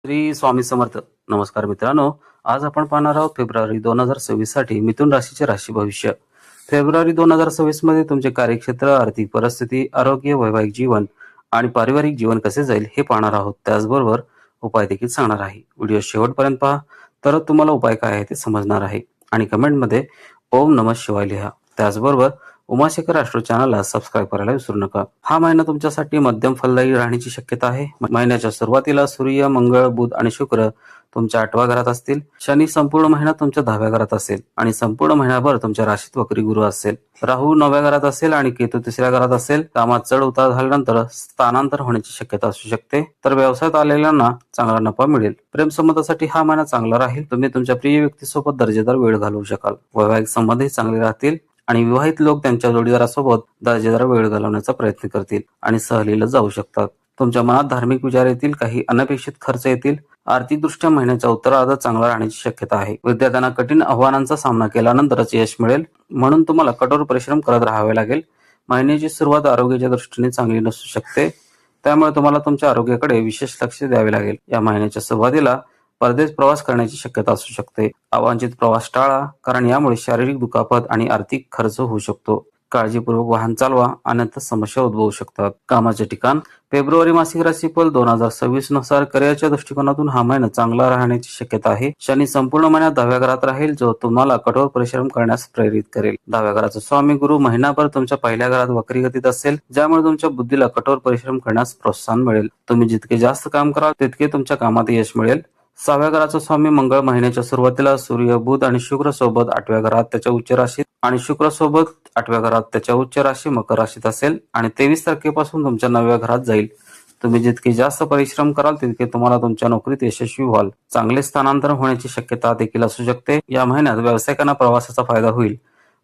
श्री स्वामी समर्थ. नमस्कार मित्रांनो, आज आपण पाहणार आहोत फेब्रुवारी 2026 साठी मिथुन राशीचे राशी भविष्य. फेब्रुवारी 2026 मध्ये तुमचे कार्यक्षेत्र, आर्थिक परिस्थिती, आरोग्य, वैवाहिक जीवन आणि पारिवारिक जीवन कसे जाईल हे पाहणार आहोत. त्याचबरोबर उपाय देखील सांगणार आहे. व्हिडिओ शेवटपर्यंत पहा, तर तुम्हाला उपाय काय आहे ते समजणार आहे. आणि कमेंटमध्ये ओम नमः शिवाय लिहा. त्याचबरोबर उमाशेखर ॲस्ट्रो चॅनलला सबस्क्राईब करायला विसरू नका. हा महिना तुमच्यासाठी मध्यम फलदायी राहण्याची शक्यता आहे. महिन्याच्या सुरुवातीला सूर्य, मंगळ, बुध आणि शुक्र तुमच्या 8व्या घरात असतील. शनी संपूर्ण महिना तुमच्या 10व्या घरात असेल आणि संपूर्ण महिनाभर तुमच्या राशीत वक्री गुरु असेल. राहू 9व्या घरात असेल आणि केतू 3ऱ्या घरात असेल. कामात चढ उतार झाल्यानंतर स्थानांतर होण्याची शक्यता असू शकते. तर व्यवसायात आलेल्यांना चांगला नफा मिळेल. प्रेम संबंधासाठी हा महिना चांगला राहील. तुम्ही तुमच्या प्रिय व्यक्तीसोबत दर्जेदार वेळ घालवू शकाल. वैवाहिक संबंधही चांगले राहतील आणि विवाहित लोक त्यांच्या जोडीदारासोबत दर्जेदार वेळ घालवण्याचा प्रयत्न करतील आणि सहलीला जाऊ शकतात. तुमच्या मनात धार्मिक विचार येतील. काही अनपेक्षित खर्च येतील. आर्थिकदृष्ट्या महिन्याच्या उत्तरार्धात चांगला राहण्याची शक्यता आहे. विद्यार्थ्यांना कठीण आव्हानांचा सामना केल्यानंतरच यश मिळेल, म्हणून तुम्हाला कठोर परिश्रम करत राहावे लागेल. महिन्याची सुरुवात आरोग्याच्या दृष्टीने चांगली नसू शकते, त्यामुळे तुम्हाला तुमच्या आरोग्याकडे विशेष लक्ष द्यावे लागेल. या महिन्याच्या सुरुवातीला परदेश प्रवास करण्याची शक्यता असू शकते. अवांछित प्रवास टाळा, कारण यामुळे शारीरिक दुखापत आणि आर्थिक खर्च होऊ शकतो. काळजीपूर्वक वाहन चालवा, अन्यथा समस्या उद्भवू शकतात. कामाचे ठिकाण. फेब्रुवारी मासिक राशीफल 2026 नुसार करिअरच्या दृष्टिकोनातून हा महिना चांगला राहण्याची शक्यता आहे. शनी संपूर्ण महिन्यात 10व्या घरात राहील, जो तुम्हाला कठोर परिश्रम करण्यास प्रेरित करेल. 10व्या घराचा स्वामी गुरु महिनाभर तुमच्या पहिल्या घरात वक्री गतीत असेल, ज्यामुळे तुमच्या बुद्धीला कठोर परिश्रम करण्यास प्रोत्साहन मिळेल. तुम्ही जितके जास्त काम कराल तितके तुमच्या कामात यश मिळेल. 6व्या घराचा स्वामी मंगळ महिन्याच्या सुरुवातीला सूर्य, बुध आणि शुक्र सोबत 8व्या घरात त्याच्या उच्च राशीत आणि शुक्र सोबत 8व्या घरात त्याच्या उच्च राशी मकर राशीत असेल आणि 23 तारखेपासून तुमच्या 9व्या घरात जाईल. तुम्ही जितके जास्त परिश्रम कराल तितके तुम्हाला तुमच्या नोकरीत यशस्वी व्हाल. चांगले स्थानांतरण होण्याची शक्यता देखील असू शकते. या महिन्यात व्यावसायिकांना प्रवासाचा फायदा होईल.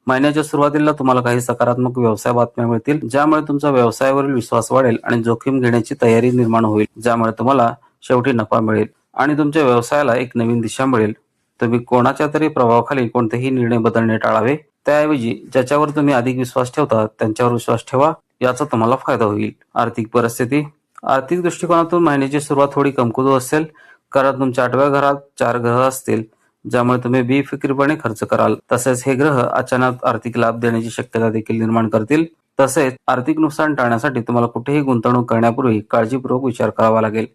महिन्याच्या सुरुवातीला तुम्हाला काही सकारात्मक व्यवसाय बातम्या मिळतील, ज्यामुळे तुमचा व्यवसायावरील विश्वास वाढेल आणि जोखीम घेण्याची तयारी निर्माण होईल, ज्यामुळे तुम्हाला शेवटी नफा मिळेल आणि तुमच्या व्यवसायाला एक नवीन दिशा मिळेल. तुम्ही कोणाच्या तरी प्रभावाखाली कोणतेही निर्णय बदलणे टाळावे. त्याऐवजी ज्याच्यावर तुम्ही अधिक विश्वास ठेवता त्यांच्यावर विश्वास ठेवा, याचा तुम्हाला फायदा होईल. आर्थिक परिस्थिती. आर्थिक दृष्टिकोनातून महिन्याची सुरुवात थोडी कमकुवत असेल, कारण तुमच्या 8व्या घरात 4 ग्रह असतील, ज्यामुळे तुम्ही बेफिकीरपणे खर्च कराल. तसेच हे ग्रह अचानक आर्थिक लाभ देण्याची शक्यता देखील निर्माण करतील. तसेच आर्थिक नुकसान टाळण्यासाठी तुम्हाला कुठेही गुंतवणूक करण्यापूर्वी काळजीपूर्वक विचार करावा लागेल.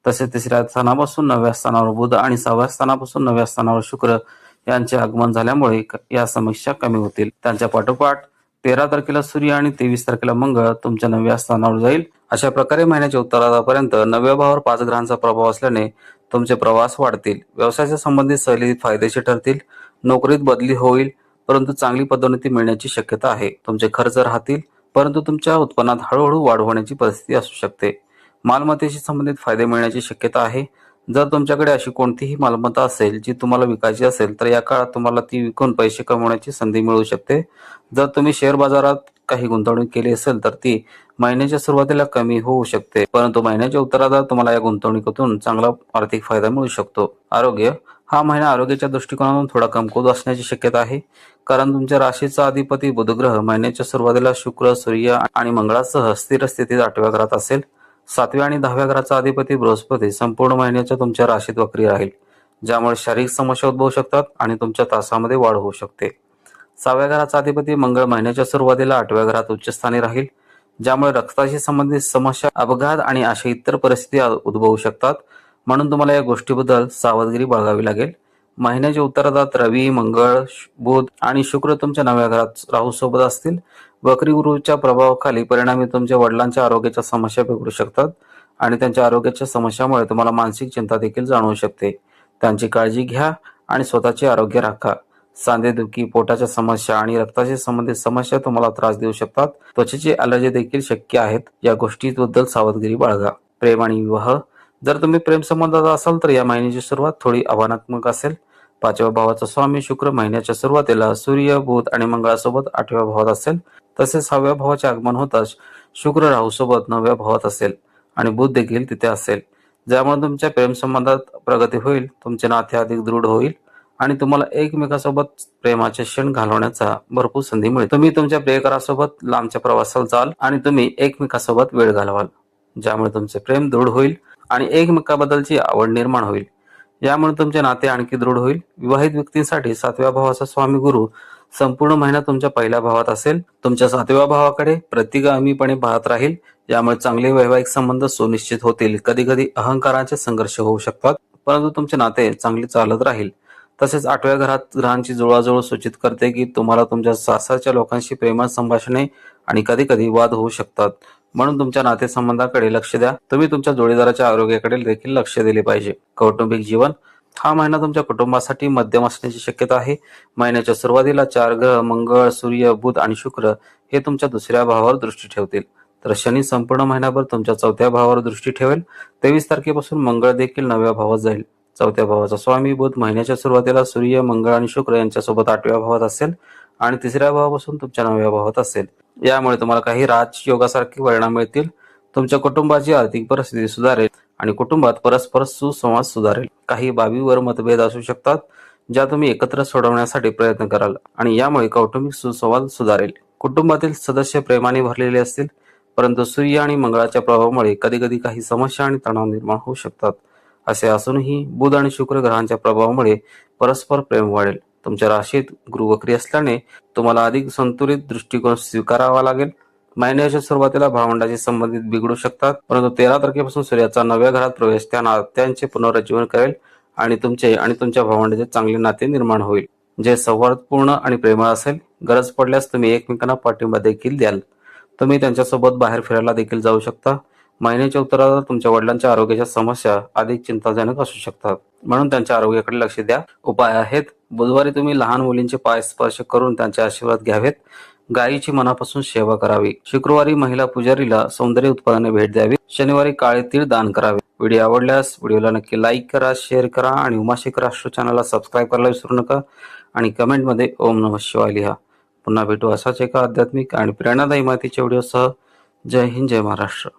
तसेच 3ऱ्या स्थानापासून 9व्या स्थानावर बुध आणि 6व्या स्थानापासून 9व्या स्थानावर शुक्र यांचे आगमन झाल्यामुळे या समस्या कमी होतील. त्यांच्या पाठोपाठ 13 तारखेला सूर्य आणि 23 तारखेला मंगळ तुमच्या 9व्या स्थानावर जाईल. अशा प्रकारे महिन्याच्या उत्तरार्धापर्यंत 9व्या भावावर 5 ग्रहांचा प्रभाव असल्याने तुमचे प्रवास वाढतील. व्यवसायाच्या संबंधित सहली फायदेशीर ठरतील. नोकरीत बदली होईल, परंतु चांगली पदोन्नती मिळण्याची शक्यता आहे. तुमचे खर्च राहतील, परंतु तुमच्या उत्पन्नात हळूहळू वाढ होण्याची परिस्थिती असू शकते. मालमत्तेशी संबंधित फायदे मिळण्याची शक्यता आहे. जर तुमच्याकडे अशी कोणतीही मालमत्ता असेल जी तुम्हाला विकायची असेल, तर या काळात तुम्हाला ती विकून पैसे कमवण्याची संधी मिळू शकते. जर तुम्ही शेअर बाजारात काही गुंतवणूक केली असेल तर ती महिन्याच्या सुरुवातीला कमी होऊ शकते, परंतु महिन्याच्या उत्तरार्धात तुम्हाला या गुंतवणुकीतून चांगला आर्थिक फायदा मिळू शकतो. आरोग्य. हा महिना आरोग्याच्या दृष्टिकोनातून थोडा कमकुवत असण्याची शक्यता आहे, कारण तुमच्या राशीचा अधिपती बुध ग्रह महिन्याच्या सुरुवातीला शुक्र, सूर्य आणि मंगळासह स्थिर स्थितीत 8व्या घरात असेल. 7व्या आणि 10व्या घराचा अधिपती बृहस्पती संपूर्ण महिन्याच्या तुमच्या राशीत वक्री राहील, ज्यामुळे शारीरिक समस्या उद्भवू शकतात आणि तुमच्या त्रासामध्ये वाढ होऊ शकते. 6व्या घराचा अधिपती मंगळ महिन्याच्या सुरुवातीला 8व्या घरात उच्चस्थानी राहील, ज्यामुळे रक्ताशी संबंधित समस्या, अपघात आणि अशा इतर परिस्थिती उद्भवू शकतात, म्हणून तुम्हाला या गोष्टीबद्दल सावधगिरी बाळगावी लागेल. महिन्याच्या उत्तरार्धात रवी, मंगळ, बुध आणि शुक्र तुमच्या 9व्या घरात राहू सोबत असतील. वक्री गुरुच्या प्रभावाखाली परिणामी तुमच्या वडिलांच्या आरोग्याच्या समस्या बिघडू शकतात आणि त्यांच्या आरोग्याच्या समस्यामुळे तुम्हाला मानसिक चिंता देखील जाणवू शकते. त्यांची काळजी घ्या आणि स्वतःचे आरोग्य राखा. सांधेदुखी, पोटाच्या समस्या आणि रक्ताशी संबंधित समस्या तुम्हाला त्रास देऊ शकतात. त्वचेची ॲलर्जी देखील शक्य आहेत. या गोष्टीबद्दल सावधगिरी बाळगा. प्रेम आणि विवाह. जर तुम्ही प्रेम संबंधात असाल तर या महिन्याची सुरुवात थोडी आव्हानात्मक असेल. 5व्या भावाचा स्वामी शुक्र महिन्याच्या सुरुवातीला सूर्य, बुध आणि मंगळासोबत 8व्या भावात असेल. तसेच 6व्या भावाचे आगमन होताच शुक्र राहूसोबत 9व्या भावात असेल आणि बुध देखील तिथे असेल, ज्यामुळे तुमच्या प्रेम संबंधात प्रगती होईल. तुमचे नाते अधिक दृढ होईल आणि तुम्हाला एकमेकांसोबत प्रेमाचे क्षण घालवण्याचा भरपूर संधी मिळेल. तुम्ही तुमच्या प्रियकरासोबत लांबच्या प्रवासाला जाल आणि तुम्ही एकमेकांसोबत वेळ घालवाल, ज्यामुळे तुमचे प्रेम दृढ होईल आणि एकमेकांबद्दलची आवड निर्माण होईल. यामुळे तुमचे नाते आणखी दृढ होईल. विवाहित व्यक्तींसाठी 7व्या भावाचा स्वामी गुरु संपूर्ण महिना तुमच्या पहिल्या भावात असेल. तुमच्या 7व्या भावाकडे प्रतिगामीपणे पाहत राहील. यामुळे चांगले वैवाहिक संबंध सुनिश्चित होतील. कधी कधी अहंकाराचे संघर्ष होऊ शकतात, परंतु तुमचे नाते चांगले चालत राहील. तसेच 8व्या घरात ग्रहांची जुळवाजुळव सूचित करते की तुम्हाला तुमच्या सासरच्या लोकांशी प्रेमळ संभाषणे आणि कधी कधी वाद होऊ शकतात. म्हणून तुमच्या नातेसंबंधाकडे लक्ष द्या. तुम्ही तुमच्या जोडीदाराच्या आरोग्याकडे देखील लक्ष दिले पाहिजे. कौटुंबिक जीवन, हा महिना तुमच्या कुटुंबासाठी मध्यम असण्याची शक्यता आहे. महिन्याच्या सुरुवातीला 4 ग्रह मंगळ, सूर्य, बुध आणि शुक्र हे तुमच्या 2ऱ्या भावावर दृष्टी ठेवतील. तर शनी संपूर्ण महिनाभर तुमच्या 4थ्या भावावर दृष्टी ठेवेल. 23 तारखेपासून मंगळ देखील 9व्या भावात जाईल. 4थ्या भावाचा स्वामी बुध महिन्याच्या सुरुवातीला सूर्य, मंगळ आणि शुक्र यांच्यासोबत 8व्या भावात असेल आणि 3ऱ्या भावापासून तुमच्या 9व्या भावात असेल. यामुळे तुम्हाला काही राजयोगासारखे परिणाम मिळतील. तुमच्या कुटुंबाची आर्थिक परिस्थिती सुधारेल आणि कुटुंबात परस्पर सुसंवाद सुधारेल. काही बाबीवर मतभेद असू शकतात, ज्या तुम्ही एकत्र सोडवण्यासाठी प्रयत्न कराल आणि यामुळे कौटुंबिक सुसंवाद सुधारेल. कुटुंबातील सदस्य प्रेमाने भरलेले असतील, परंतु सूर्य आणि मंगळाच्या प्रभावामुळे कधीकधी काही समस्या आणि तणाव निर्माण होऊ शकतात. असे असूनही बुध आणि शुक्र ग्रहांच्या प्रभावामुळे परस्पर प्रेम वाढेल. तुमच्या राशीत गुरु वक्री असल्याने तुम्हाला अधिक संतुलित दृष्टिकोन स्वीकारावा लागेल. महिन्याच्या सुरुवातीला भावंडाशी संबंधित बिघडू शकतात, परंतु 13 तारखेपासून सूर्याचा 9व्या घरात प्रवेश त्या नात्यांचे पुनरुज्जीवन करेल आणि तुमचे आणि तुमच्या भावंडाचे चांगले नाते निर्माण होईल, जे सौहार्दपूर्ण आणि प्रेमळ असेल. गरज पडल्यास तुम्ही एकमेकांना पाठिंबा देखील द्याल. तुम्ही त्यांच्यासोबत बाहेर फिरायला देखील जाऊ शकता. महिन्याच्या उत्तरार्धात तुमच्या वडिलांच्या आरोग्याच्या समस्या अधिक चिंताजनक असू शकतात, म्हणून त्यांच्या आरोग्याकडे लक्ष द्या. उपाय आहेत: बुधवारी तुम्ही लहान मुलींचे पाय स्पर्श करून त्यांचे आशीर्वाद घ्यावेत. गायीची मनापासून सेवा करावी. शुक्रवारी महिला पुजारीला सौंदर्य उत्पादने भेट द्यावी. शनिवारी काळे तीळ दान करावे. व्हिडिओ आवडल्यास व्हिडिओला नक्की लाईक करा, शेअर करा आणि उमाशेखर राष्ट्र चॅनलला सबस्क्राईब करायला विसरू नका आणि कमेंटमध्ये ओम नमः शिवाय लिहा. पुन्हा भेटू असाच एका आध्यात्मिक आणि प्रेरणादायी माहितीच्या व्हिडिओसह. जय हिंद, जय महाराष्ट्र.